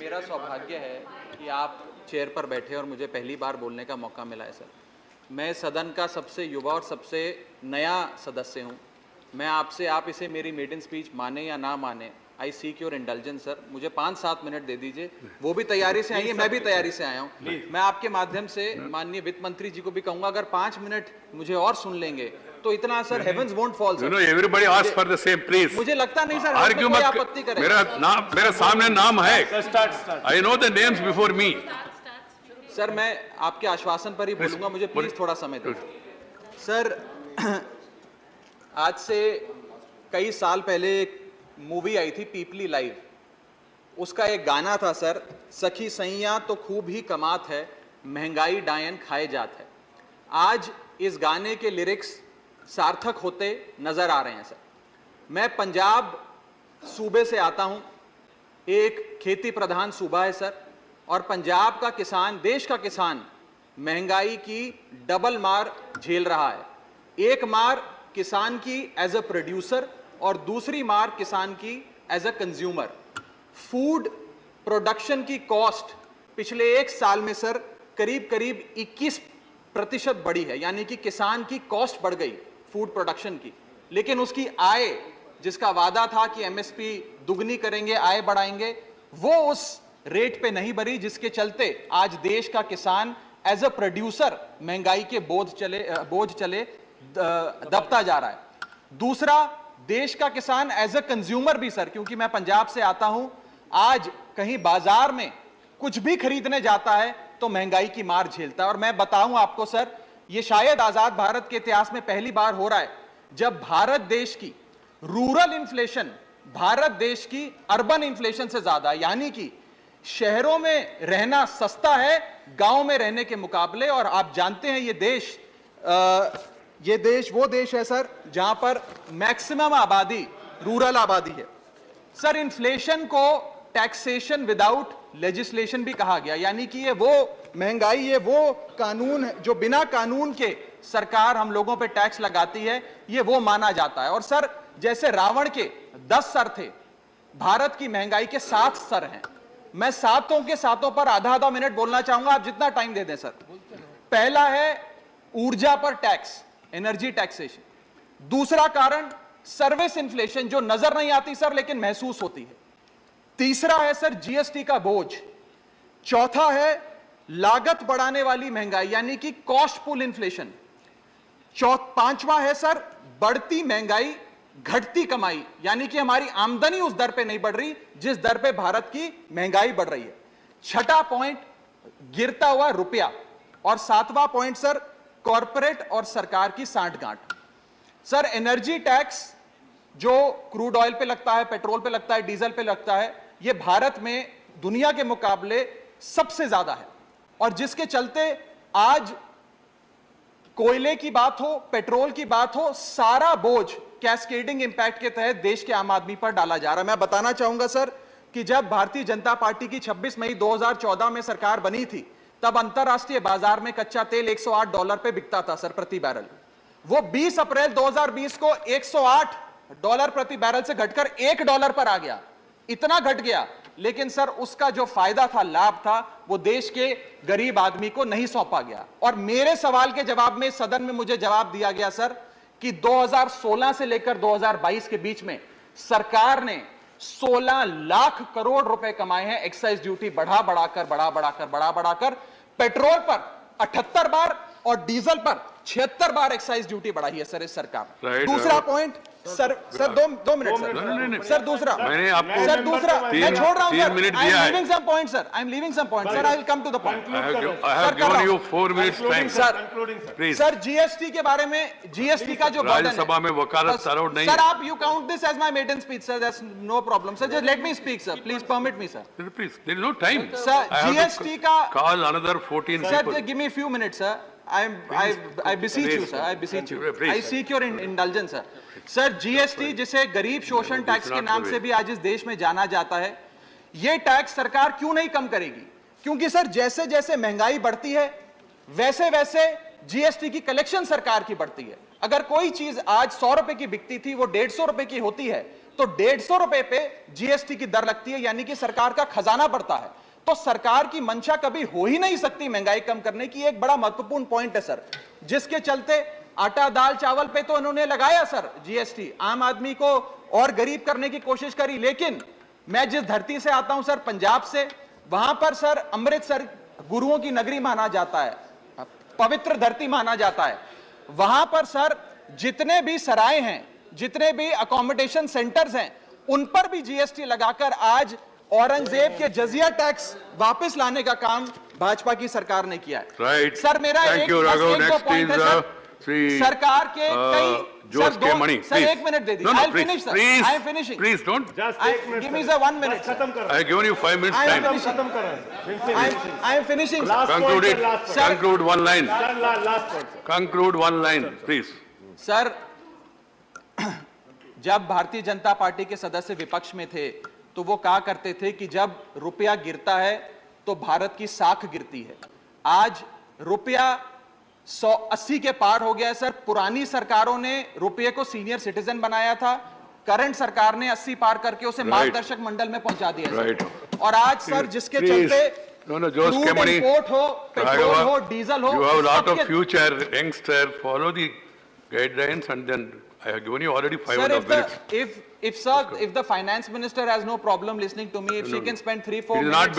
मेरा सौभाग्य है कि आप चेयर पर बैठे और मुझे पहली बार बोलने का मौका मिला है सर। मैं सदन का सबसे युवा और सबसे नया सदस्य हूं। मैं आपसे, आप इसे मेरी मेडन स्पीच माने या ना माने, आई सीक योर इंडल्जेंस सर। मुझे 5-7 मिनट दे दीजिए, वो भी तैयारी से आई है, मैं भी तैयारी से आया हूँ। मैं आपके माध्यम से माननीय वित्त मंत्री जी को भी कहूंगा, अगर 5 मिनट मुझे और सुन लेंगे तो इतना sir heavens won't fall sir. Everybody ask for the same please. मुझे लगता नहीं सर आर्ग्यू मत, आपत्ति करें। मेरा सामने नाम है, I know the names before me. Sir मैं आपके आश्वासन पर ही बोलूंगा, मुझे प्लीज थोड़ा समय दें सर। आज से कई साल पहले एक मूवी आई थी पीपली लाइव, उसका एक गाना था सर, सखी सैया तो खूब ही कमात है, महंगाई डायन खाए जात है। आज इस गाने के लिरिक्स सार्थक होते नजर आ रहे हैं सर। मैं पंजाब सूबे से आता हूं, एक खेती प्रधान सूबा है सर, और पंजाब का किसान, देश का किसान महंगाई की डबल मार झेल रहा है। एक मार किसान की एज अ प्रोड्यूसर और दूसरी मार किसान की as a consumer. Food production की कॉस्ट पिछले 1 साल में सर करीब 21% बढ़ी है, यानी कि किसान की कॉस्ट बढ़ गई फूड प्रोडक्शन की, लेकिन उसकी आय, जिसका वादा था कि एमएसपी दुगनी करेंगे, आय बढ़ाएंगे, वो उस रेट पे नहीं बढ़ी, जिसके चलते आज देश का किसान एज अ प्रोड्यूसर महंगाई के बोझ चले दबता जा रहा है। दूसरा, देश का किसान एज अ कंज्यूमर भी सर, क्योंकि मैं पंजाब से आता हूं, आज कहीं बाजार में कुछ भी खरीदने जाता है तो महंगाई की मार झेलता है। और मैं बताऊं आपको सर, यह शायद आजाद भारत के इतिहास में पहली बार हो रहा है जब भारत देश की रूरल इन्फ्लेशन भारत देश की अर्बन इन्फ्लेशन से ज्यादा है, यानी कि शहरों में रहना सस्ता है गांव में रहने के मुकाबले। और आप जानते हैं ये देश वो देश है सर जहां पर मैक्सिमम आबादी रूरल आबादी है। सर इन्फ्लेशन को टैक्सेशन विदाउट लेजिस्लेशन भी कहा गया, यानी कि ये वो महंगाई, ये वो कानून है जो बिना कानून के सरकार हम लोगों पे टैक्स लगाती है, ये वो माना जाता है। और सर जैसे रावण के 10 सर थे, भारत की महंगाई के 7 सर हैं। मैं सातों के सातों पर आधा मिनट बोलना चाहूंगा, आप जितना टाइम दे दें सर। पहला है ऊर्जा पर टैक्स, एनर्जी टैक्सेशन। दूसरा कारण सर्विस इन्फ्लेशन, जो नजर नहीं आती सर लेकिन महसूस होती है। तीसरा है सर जीएसटी का बोझ। चौथा है लागत बढ़ाने वाली महंगाई, यानी कि कॉस्ट पुल इन्फ्लेशन। पांचवा है सर बढ़ती महंगाई घटती कमाई, यानी कि हमारी आमदनी उस दर पे नहीं बढ़ रही जिस दर पे भारत की महंगाई बढ़ रही है। छठा पॉइंट गिरता हुआ रुपया। और सातवां पॉइंट सर कॉरपोरेट और सरकार की सांठगांठ। सर एनर्जी टैक्स जो क्रूड ऑयल पे लगता है, पेट्रोल पे लगता है, डीजल पे लगता है, यह भारत में दुनिया के मुकाबले सबसे ज्यादा है। और जिसके चलते आज कोयले की बात हो, पेट्रोल की बात हो, सारा बोझ कैस्केडिंग इंपैक्ट के तहत देश के आम आदमी पर डाला जा रहा है। मैं बताना चाहूंगा सर कि जब भारतीय जनता पार्टी की 26 मई 2014 में सरकार बनी थी, तब अंतरराष्ट्रीय बाजार में कच्चा तेल $108 पे बिकता था सर प्रति बैरल। वो 20 अप्रैल 2020 को $108 प्रति बैरल से घटकर $1 पर आ गया। इतना घट गया, लेकिन सर उसका जो फायदा था, लाभ था, वो देश के गरीब आदमी को नहीं सौंपा गया। और मेरे सवाल के जवाब में सदन में मुझे जवाब दिया गया सर कि 2016 से लेकर 2022 के बीच में सरकार ने 16 लाख करोड़ रुपए कमाए हैं एक्साइज ड्यूटी बढ़ाकर। पेट्रोल पर 78 बार और डीजल पर 76 बार एक्साइज ड्यूटी बढ़ाई है सर इस सरकार। दूसरा पॉइंट सर दो मिनट सर दूसरा मैंने आपको सर दूसरा मैं छोड़ रहा हूं 3 मिनट दिया है। I am leaving some point sir, I will come to the point. I have given you 4 minutes time. Please. Sir GST के बारे में, जीएसटी का जो बर्डन है, राज्यसभा में वकालत अलाउड नहीं सर आप you count this as my maiden speech sir, that's no problem sir, just let me speak sir, please permit me sir. Please, there is no time. Sir, I have to GST का call another 14 sir, people. give me a few minutes sir, I beseech you sir, I beseech you, I seek your indulgence sir। Sir GST, जिसे गरीब शोषण tax के नाम से भी आज इस देश में जाना जाता है, यह टैक्स सरकार क्यों नहीं कम करेगी? क्योंकि सर जैसे जैसे महंगाई बढ़ती है वैसे वैसे जीएसटी की कलेक्शन सरकार की बढ़ती है। अगर कोई चीज आज 100 रुपए की बिकती थी वो 150 रुपए की होती है, तो 150 रुपए पे जीएसटी की दर लगती है, यानी कि सरकार का खजाना बढ़ता है। तो सरकार की मंशा कभी हो ही नहीं सकती महंगाई कम करने की। एक बड़ा महत्वपूर्ण पॉइंट है सर, जिसके चलते आटा दाल चावल पे तो उन्होंने लगाया सर जीएसटी, आम आदमी को और गरीब करने की कोशिश करी। लेकिन मैं जिस धरती से आता हूं सर, पंजाब से, वहां पर सर अमृतसर गुरुओं की नगरी माना जाता है, पवित्र धरती माना जाता है। वहां पर सर जितने भी सराय हैं, जितने भी अकोमोडेशन सेंटर्स हैं, उन पर भी जीएसटी लगाकर आज औरंगजेब के जजिया टैक्स वापस लाने का काम भाजपा की सरकार ने किया है। Right. सर मेरा Thank एक you, Raghav. बस एक Next पॉइंट है is, सर, Sri, सरकार के कई Jose sir K. Mani, sir please. एक मिनट दे दीजिए। No, no, I'll please, finish, sir. please, I am finishing. please don't. Just एक minute Give me sir 1 minute. खत्म करो I have given you 5 minutes I am time. finishing. खत्म करो I am finishing, sir. Last Conclude point, it. sir, last point. Sir. Conclude one line. Last point Conclude one line, please. Sir जब Bharatiya Janata party के सदस्य विपक्ष में थे तो वो कहा करते थे कि जब रुपया गिरता है तो भारत की साख गिरती है। आज रुपया 180 के पार हो गया है सर। पुरानी सरकारों ने रुपये को सीनियर सिटीजन बनाया था, करंट सरकार ने 80 पार करके उसे Right. मार्गदर्शक मंडल में पहुंचा दिया है Right. सर। और आज सर जिसके Please. चलते No, no, Jose K. Crude Mani. Import हो, पेट्रोल Raghav, हो, डीजल हो, you have a lot of सबके- future, youngster. Follow the guidelines, and then I have given you already Sir, 5.5 minutes. if the finance minister has no problem listening to me, if she can spend 3-4 It is minutes not